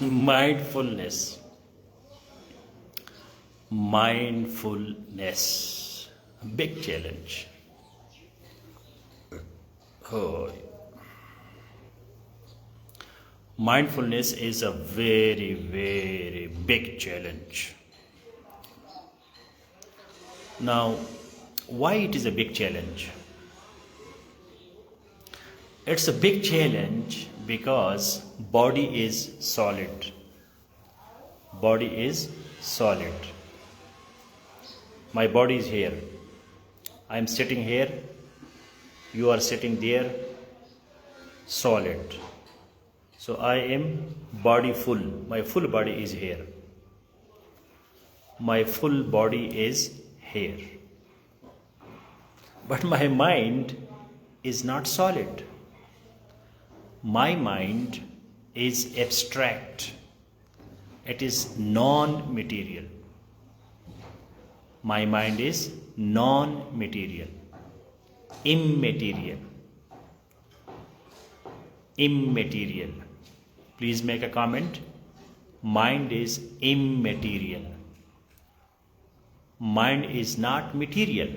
Mindfulness. Mindfulness. Big challenge. Oh. Mindfulness is a very, very big challenge. Now, why it is a big challenge? It's a big challenge because body is solid. Body is solid. My body is here. I am sitting here. You are sitting there. Solid. So I am body full. My full body is here. My full body is here. But my mind is not solid. My mind is abstract. It is non-material. My mind is non-material. Immaterial. Immaterial. Please make a comment. Mind is immaterial. Mind is not material.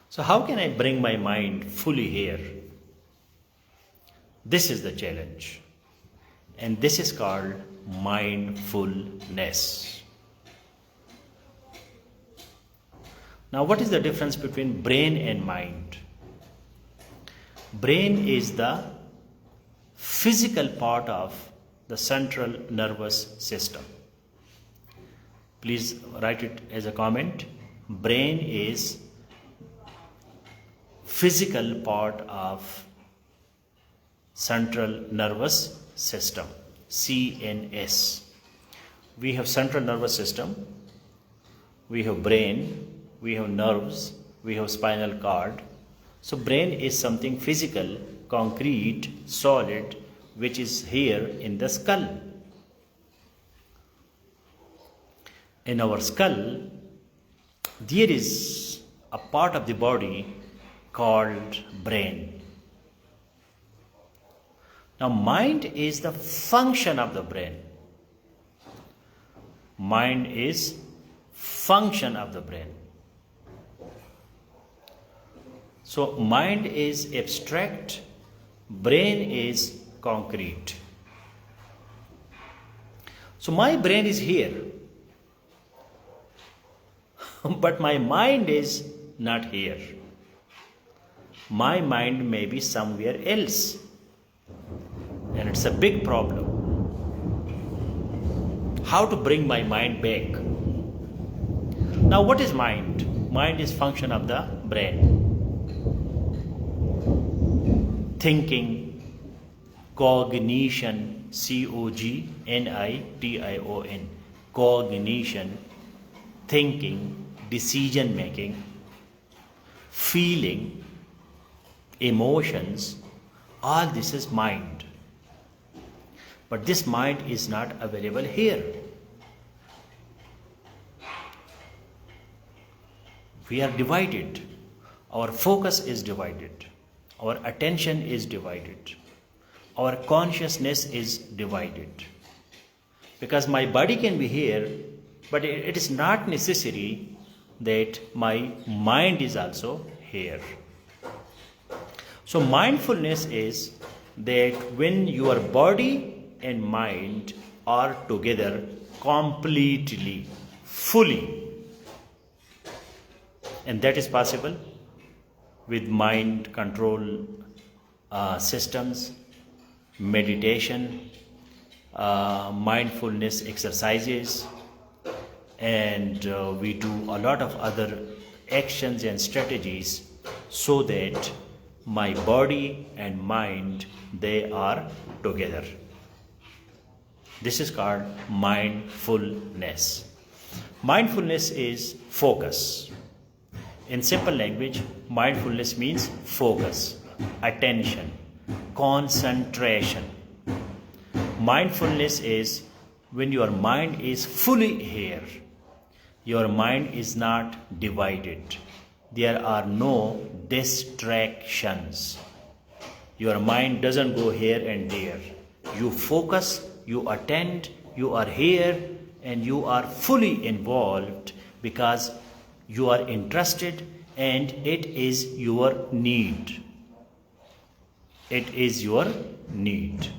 So how can I bring my mind fully here? This is the challenge. And this is called mindfulness. Now, what is the difference between brain and mind? Brain is the physical part of the central nervous system. Please write it as a comment. Brain is physical part of central nervous system, CNS. We have central nervous system, we have brain, we have nerves, we have spinal cord. So brain is something physical, concrete, solid, which is here in the skull. In our skull, there is a part of the body called brain. Now, mind is the function of the brain. Mind is function of the brain. So, mind is abstract, brain is concrete. So, my brain is here, but my mind is not here. My mind may be somewhere else. And it's a big problem. How to bring my mind back? Now, what is mind? Mind is function of the brain. Thinking, cognition, cognition, cognition, thinking, decision making, feeling, emotions, all this is mind. But this mind is not available here. We are divided. Our focus is divided. Our attention is divided. Our consciousness is divided. Because my body can be here, but it is not necessary that my mind is also here. So mindfulness is that when your body and mind are together completely, fully, and that is possible with mind control systems, meditation, mindfulness exercises, and we do a lot of other actions and strategies so that my body and mind, they are together. This is called mindfulness. Mindfulness is focus. In simple language, mindfulness means focus, attention, concentration. Mindfulness is when your mind is fully here. Your mind is not divided. There are no distractions. Your mind doesn't go here and there. You focus, you attend, you are here, and you are fully involved because you are interested and it is your need. It is your need.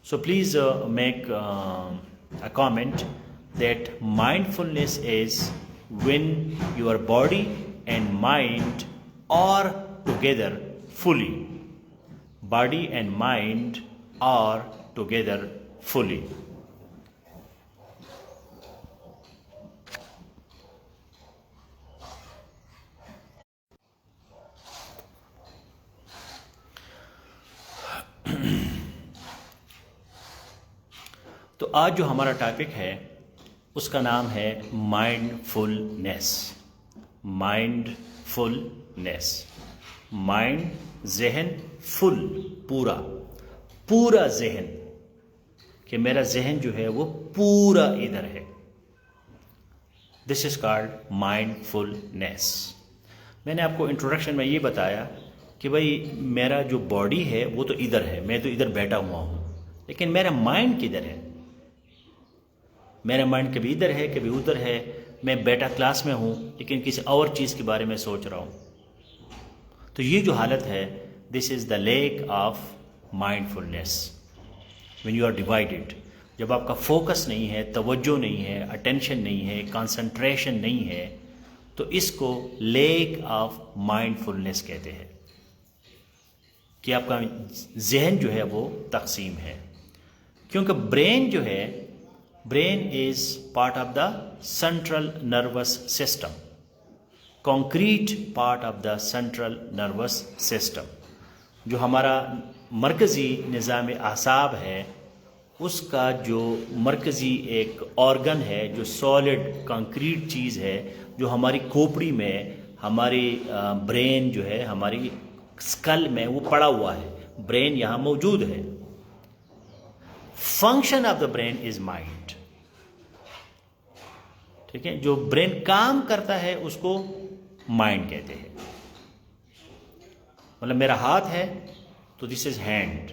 So please make a comment that mindfulness is when your body and mind are together fully. Body and mind are together fully. تو آج جو ہمارا topic ہے اس کا نام ہے mind فلنس. Mind فلنس. Mind ذہن، فل پورا، پورا ذہن، کہ میرا ذہن جو ہے وہ پورا ادھر ہے. This is called mind فلنس. میں نے آپ کو انٹروڈکشن میں یہ بتایا کہ بھائی میرا جو باڈی ہے وہ تو ادھر ہے، میں تو ادھر بیٹھا ہوا ہوں، لیکن میرا مائنڈ کدھر ہے؟ میرا مائنڈ کبھی ادھر ہے کبھی ادھر ہے. میں بیٹا کلاس میں ہوں لیکن کسی اور چیز کے بارے میں سوچ رہا ہوں. تو یہ جو حالت ہے، this is the lack of mindfulness. When you are divided, جب آپ کا فوکس نہیں ہے، توجہ نہیں ہے، اٹینشن نہیں ہے، کانسنٹریشن نہیں ہے، تو اس کو لیک آف مائنڈ فلنس کہتے ہیں کہ آپ کا ذہن جو ہے وہ تقسیم ہے. کیونکہ برین جو ہے، brain is part of the central nervous system, concrete part of the central nervous system. جو ہمارا مرکزی نظام اعصاب ہے، اس کا جو مرکزی ایک آرگن ہے، جو سالڈ کانکریٹ چیز ہے، جو ہماری کھوپڑی میں، ہماری برین جو ہے، ہماری اسکل میں وہ پڑا ہوا ہے. برین یہاں موجود ہے. Function of the brain is mind. ٹھیک ہے، جو برین کام کرتا ہے اس کو مائنڈ کہتے ہیں. مطلب میرا ہاتھ ہے تو دس از ہینڈ.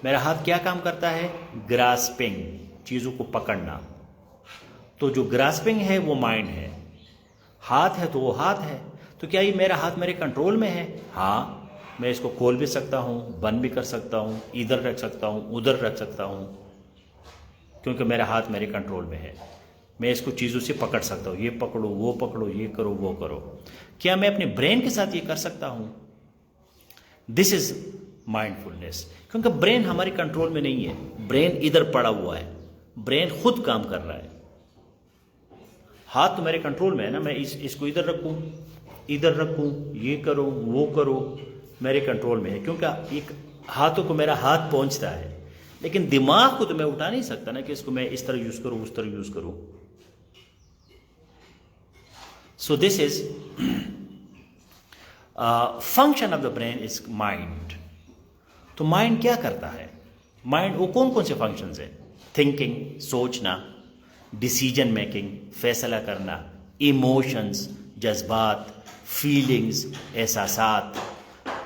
میرا ہاتھ کیا کام کرتا ہے؟ گراسپنگ، چیزوں کو پکڑنا. تو جو گراسپنگ ہے وہ مائنڈ ہے. ہاتھ ہے تو وہ ہاتھ ہے. تو کیا یہ میرا ہاتھ میرے کنٹرول میں ہے؟ ہاں، میں اس کو کھول بھی سکتا ہوں، بند بھی کر سکتا ہوں، ادھر رکھ سکتا ہوں، ادھر رکھ سکتا ہوں، کیونکہ میرا ہاتھ میرے کنٹرول میں ہے. میں اس کو چیزوں سے پکڑ سکتا ہوں، یہ پکڑو، وہ پکڑو، یہ کرو، وہ کرو. کیا میں اپنے برین کے ساتھ یہ کر سکتا ہوں؟ دس از مائنڈ فلنس. کیونکہ برین ہماری کنٹرول میں نہیں ہے. برین ادھر پڑا ہوا ہے، برین خود کام کر رہا ہے. ہاتھ تو میرے کنٹرول میں ہے نا، میں اس کو ادھر رکھوں، ادھر رکھوں، یہ کرو، وہ کرو، میرے کنٹرول میں ہے. کیونکہ ایک ہاتھوں کو میرا ہاتھ پہنچتا ہے، لیکن دماغ کو تو میں اٹھا نہیں سکتا نا کہ اس کو میں اس طرح یوز کروں، اس طرح یوز کروں. So this is function of the brain is mind. تو مائنڈ کیا کرتا ہے؟ مائنڈ وہ کون کون سے فنکشنز ہیں؟ تھنکنگ، سوچنا، ڈیسیجن میکنگ، فیصلہ کرنا، ایموشنز، جذبات، فیلنگز، احساسات،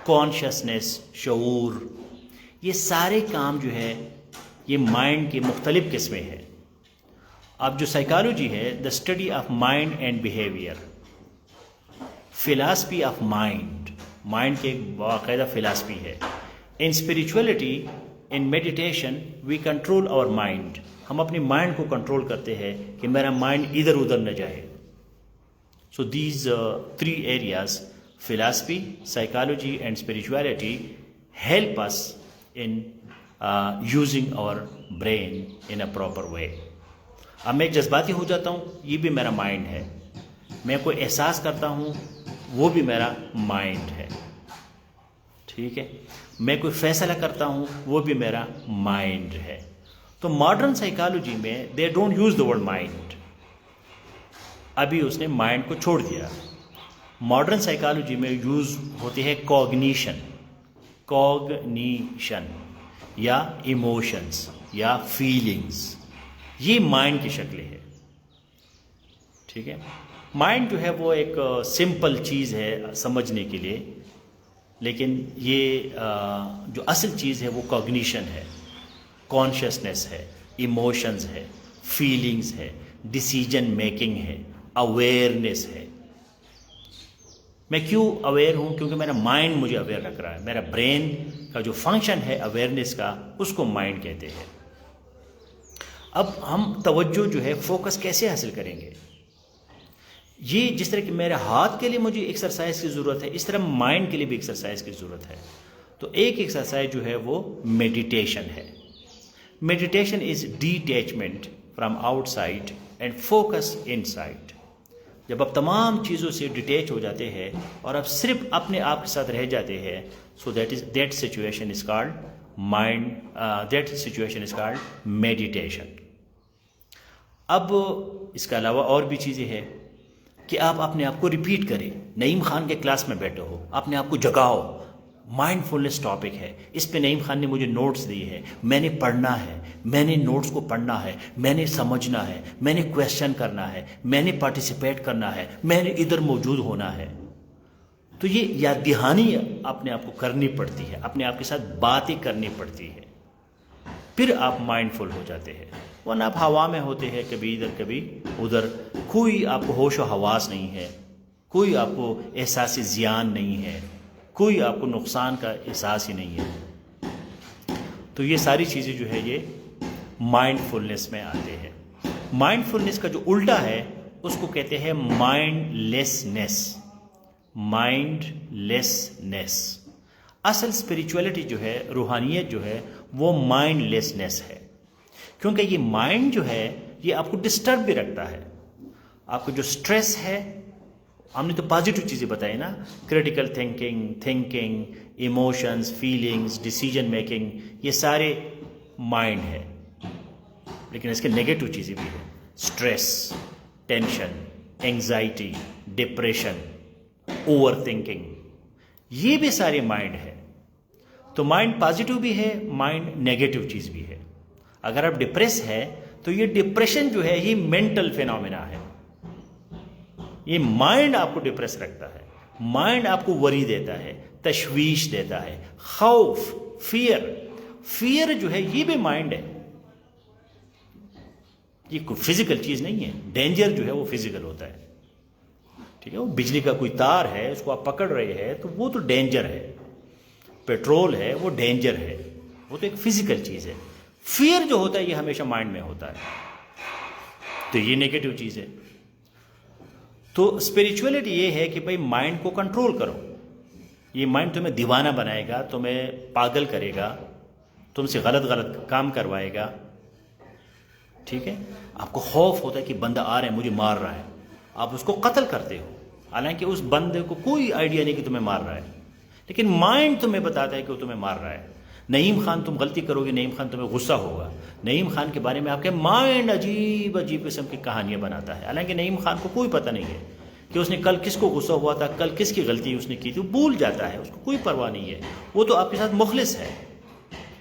کانشیسنس، شعور. یہ سارے کام جو ہے یہ مائنڈ کی مختلف قسمیں ہیں. اب جو سائیکالوجی ہے، the study of mind and behaviour, philosophy of mind, mind کی ایک باقاعدہ فلاسفی ہے. In spirituality, in meditation, we control our mind. ہم اپنی مائنڈ کو کنٹرول کرتے ہیں کہ میرا مائنڈ ادھر ادھر نہ جائے. So these 3 areas، philosophy, psychology and spirituality, help us in using our brain in a proper way. اب میں جذباتی ہو جاتا ہوں، یہ بھی میرا مائنڈ ہے. میں کوئی احساس کرتا ہوں، وہ بھی میرا مائنڈ ہے. ٹھیک ہے، میں کوئی فیصلہ کرتا ہوں، وہ بھی میرا مائنڈ ہے. تو ماڈرن سائیکالوجی میں they don't use the word mind. ابھی اس نے مائنڈ کو چھوڑ دیا. ماڈرن سائیکالوجی میں یوز ہوتی ہے کوگنیشن، کوگنیشن یا ایموشنز یا فیلنگز. یہ مائنڈ کی شکلیں ہے. ٹھیک ہے، مائنڈ جو ہے وہ ایک سمپل چیز ہے سمجھنے کے لیے. لیکن یہ جو اصل چیز ہے وہ کوگنیشن ہے، کانشیسنیس ہے، ایموشنز ہے، فیلنگز ہے، ڈیسیجن میکنگ ہے، اویئرنیس ہے۔ میں کیوں اویئر ہوں؟ کیونکہ میرا مائنڈ مجھے اویئر رکھ رہا ہے۔ میرا برین کا جو فنکشن ہے اویئرنیس کا، اس کو مائنڈ کہتے ہیں۔ اب ہم توجہ جو ہے، فوکس کیسے حاصل کریں گے؟ یہ جس طرح کہ میرے ہاتھ کے لیے مجھے ایکسرسائز کی ضرورت ہے، اس طرح مائنڈ کے لیے بھی ایکسرسائز کی ضرورت ہے۔ تو ایک ایکسرسائز جو ہے وہ میڈیٹیشن ہے۔ Meditation is detachment from out side and focus in side. جب آپ تمام چیزوں سے ڈیٹیچ ہو جاتے ہیں اور آپ صرف اپنے آپ کے ساتھ رہ جاتے ہیں، so that situation is called mind, that situation is called meditation. اب اس کے علاوہ اور بھی چیزیں ہیں کہ آپ اپنے آپ کو ریپیٹ کریں۔ نعیم خان کے کلاس میں بیٹھے ہو، اپنے آپ کو جگاؤ۔ مائنڈ فلنس ٹاپک ہے، اس پہ نعیم خان نے مجھے نوٹس دیے ہیں، میں نے پڑھنا ہے، میں نے نوٹس کو پڑھنا ہے، میں نے سمجھنا ہے، میں نے کویشچن کرنا ہے، میں نے پارٹیسپیٹ کرنا ہے، میں نے ادھر موجود ہونا ہے۔ تو یہ یاد دہانی اپنے آپ کو کرنی پڑتی ہے، اپنے آپ کے ساتھ باتیں کرنی پڑتی ہے، پھر آپ مائنڈ فل ہو جاتے ہیں۔ ورنہ آپ ہوا میں ہوتے ہیں، کبھی ادھر کبھی ادھر، کوئی آپ کو ہوش و حواس نہیں ہے، کوئی آپ کو احساس زیان نہیں ہے، کوئی آپ کو نقصان کا احساس ہی نہیں ہے۔ تو یہ ساری چیزیں جو ہے یہ مائنڈ فلنس میں آتے ہیں۔ مائنڈ فلنس کا جو الٹا ہے اس کو کہتے ہیں مائنڈ لیسنس۔ مائنڈ لیسنس، اصل اسپریچولیٹی جو ہے، روحانیت جو ہے، وہ مائنڈ لیسنس ہے۔ کیونکہ یہ مائنڈ جو ہے یہ آپ کو ڈسٹرب بھی رکھتا ہے۔ آپ کو جو سٹریس ہے، ہم نے تو پازیٹیو چیزیں بتائی نا، critical thinking, emotions, feelings, decision making, یہ سارے مائنڈ ہے۔ لیکن اس کے نیگیٹو چیزیں بھی ہیں، stress, tension, anxiety, depression, over thinking, یہ بھی سارے مائنڈ ہے۔ تو مائنڈ پازیٹیو بھی ہے، مائنڈ نیگیٹو چیز بھی ہے۔ اگر آپ ڈپریس ہے تو یہ ڈپریشن جو ہے یہ مینٹل فینومینا ہے۔ یہ مائنڈ آپ کو ڈپریس رکھتا ہے، مائنڈ آپ کو وری دیتا ہے، تشویش دیتا ہے، خوف، فیئر جو ہے یہ بھی مائنڈ ہے۔ یہ کوئی فزیکل چیز نہیں ہے۔ ڈینجر جو ہے وہ فزیکل ہوتا ہے، ٹھیک ہے؟ وہ بجلی کا کوئی تار ہے، اس کو آپ پکڑ رہے ہیں تو وہ تو ڈینجر ہے۔ پیٹرول ہے، وہ ڈینجر ہے، وہ تو ایک فزیکل چیز ہے۔ فیئر جو ہوتا ہے یہ ہمیشہ مائنڈ میں ہوتا ہے، تو یہ نیگیٹو چیز ہے۔ تو اسپریچولیٹی یہ ہے کہ بھائی مائنڈ کو کنٹرول کرو۔ یہ مائنڈ تمہیں دیوانہ بنائے گا، تمہیں پاگل کرے گا، تم سے غلط کام کروائے گا، ٹھیک ہے؟ آپ کو خوف ہوتا ہے کہ بندہ آ رہا ہے، مجھے مار رہا ہے، آپ اس کو قتل کرتے ہو، حالانکہ اس بندے کو کوئی آئیڈیا نہیں کہ تمہیں مار رہا ہے، لیکن مائنڈ تمہیں بتاتا ہے کہ وہ تمہیں مار رہا ہے۔ نعیم خان تم غلطی کرو گے، نعیم خان تمہیں غصہ ہوگا، نعیم خان کے بارے میں آپ کے مائنڈ عجیب قسم کی کہانیاں بناتا ہے، حالانکہ نعیم خان کو کوئی پتہ نہیں ہے کہ اس نے کل کس کو غصہ ہوا تھا، کل کس کی غلطی اس نے کی تھی، وہ بھول جاتا ہے، اس کو کوئی پرواہ نہیں ہے، وہ تو آپ کے ساتھ مخلص ہے،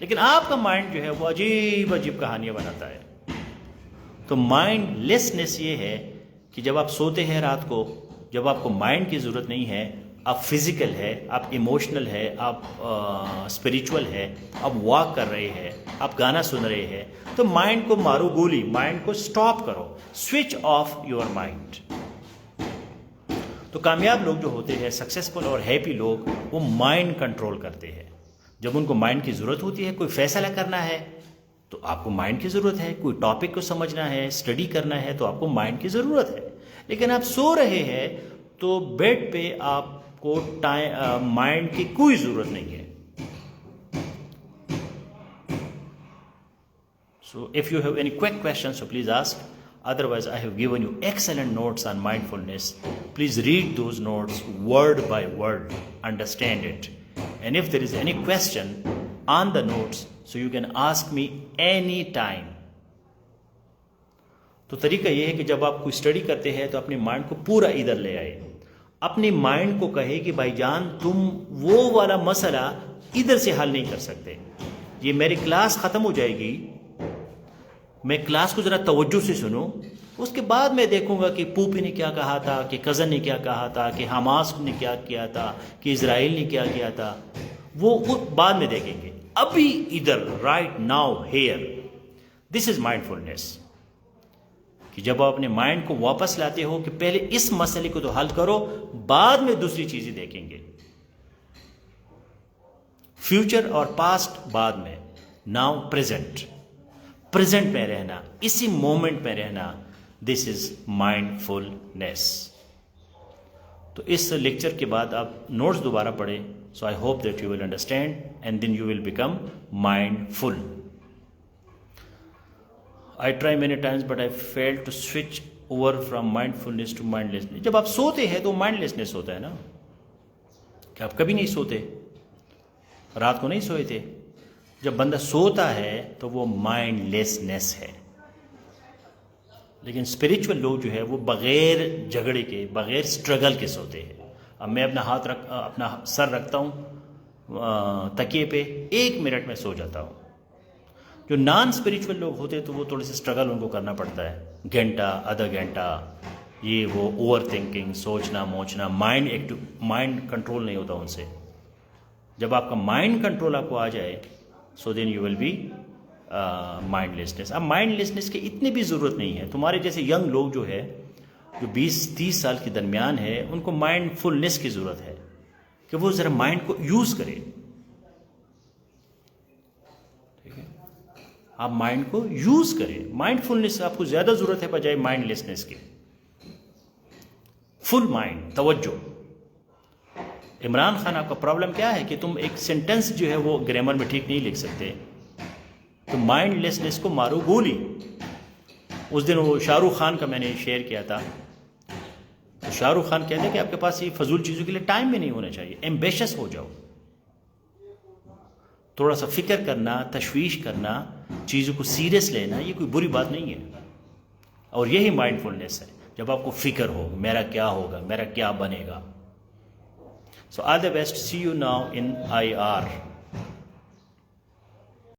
لیکن آپ کا مائنڈ جو ہے وہ عجیب کہانیاں بناتا ہے۔ تو مائنڈ لیسنس یہ ہے کہ جب آپ سوتے ہیں رات کو، جب آپ کو مائنڈ کی ضرورت نہیں ہے، آپ فزیکل ہے، آپ ایموشنل ہے، آپ اسپریچول ہے، آپ واک کر رہے ہیں، آپ گانا سن رہے ہیں، تو مائنڈ کو مارو گولی، مائنڈ کو سٹاپ کرو، سوئچ آف یور مائنڈ۔ تو کامیاب لوگ جو ہوتے ہیں، سکسیسفل اور ہیپی لوگ، وہ مائنڈ کنٹرول کرتے ہیں۔ جب ان کو مائنڈ کی ضرورت ہوتی ہے، کوئی فیصلہ کرنا ہے تو آپ کو مائنڈ کی ضرورت ہے، کوئی ٹاپک کو سمجھنا ہے، اسٹڈی کرنا ہے تو آپ کو مائنڈ کی ضرورت ہے۔ لیکن آپ سو رہے ہیں تو بیڈ پہ آپ کو مائنڈ کی کوئی ضرورت نہیں ہے۔ So if you have any quick questions, so please ask. Otherwise, I have given you excellent notes on mindfulness. Please read those notes word by word, understand it. And if there is any question on the notes, so you can ask me any time. تو طریقہ یہ ہے کہ جب آپ کوئی study کرتے ہیں تو اپنے مائنڈ کو پورا ادھر لے آئے، اپنے مائنڈ کو کہے کہ بھائی جان تم وہ والا مسئلہ ادھر سے حل نہیں کر سکتے، یہ میری کلاس ختم ہو جائے گی، میں کلاس کو ذرا توجہ سے سنو، اس کے بعد میں دیکھوں گا کہ پوپی نے کیا کہا تھا، کہ کزن نے کیا کہا تھا، کہ حماس نے کیا کیا تھا، کہ اسرائیل نے کیا کیا تھا، وہ بعد میں دیکھیں گے. ابھی ادھر، right now here, this is mindfulness. کہ جب آپ اپنے مائنڈ کو واپس لاتے ہو کہ پہلے اس مسئلے کو تو حل کرو، بعد میں دوسری چیزیں دیکھیں گے. فیوچر اور پاسٹ بعد میں، ناؤ پریزنٹ میں رہنا، اسی مومنٹ میں رہنا، دس از مائنڈ فلنس. تو اس لیکچر کے بعد آپ نوٹس دوبارہ پڑھیں. So I hope that you will understand and then you will become mindful. I try many times but I fail to switch over from mindfulness to mindlessness. جب آپ سوتے ہیں تو mindlessness ہوتا ہے نا، کہ آپ کبھی نہیں سوتے، رات کو نہیں سوئے تھے. جب بندہ سوتا ہے تو وہ mindlessness ہے. لیکن اسپریچول لوگ جو ہے وہ بغیر جھگڑے کے، بغیر سٹرگل کے سوتے ہیں. اب میں اپنا سر رکھتا ہوں تکیے پہ، 1 منٹ میں سو جاتا ہوں. جو نان اسپریچول لوگ ہوتے ہیں تو وہ تھوڑے سے اسٹرگل ان کو کرنا پڑتا ہے، گھنٹہ آدھا گھنٹہ، یہ وہ اوور تھنکنگ، سوچنا موچنا، مائنڈ کنٹرول نہیں ہوتا ان سے. جب آپ کا مائنڈ کنٹرول آپ کو آ جائے، so then you will be mindless. اب مائنڈ لیسنس کی اتنی بھی ضرورت نہیں ہے. تمہارے جیسے ینگ لوگ جو ہے، جو 20-30 سال کے درمیان ہے، ان کو مائنڈ فلنس کی ضرورت ہے کہ وہ ذرا مائنڈ کو یوز کرے. آپ مائنڈ کو یوز کریں. مائنڈ فلنس آپ کو زیادہ ضرورت ہے بجائے مائنڈ لیسنس کے. فل مائنڈ، توجہ. عمران خان، آپ کا پرابلم کیا ہے کہ تم ایک سینٹنس جو ہے وہ گرامر میں ٹھیک نہیں لکھ سکتے، تو مائنڈ لیسنس کو مارو گولی. اس دن وہ شاہ رخ خان کا میں نے شیئر کیا تھا. تو شاہ رخ خان کہتے ہیں کہ آپ کے پاس یہ فضول چیزوں کے لیے ٹائم بھی نہیں ہونا چاہیے. ایمبیشس ہو جاؤ. تھوڑا سا فکر کرنا، تشویش کرنا، چیزوں کو سیریس لینا، یہ کوئی بری بات نہیں ہے. اور یہی مائنڈ فلنس ہے، جب آپ کو فکر ہو میرا کیا ہوگا، میرا کیا بنے گا. So all the best. See you now in IR.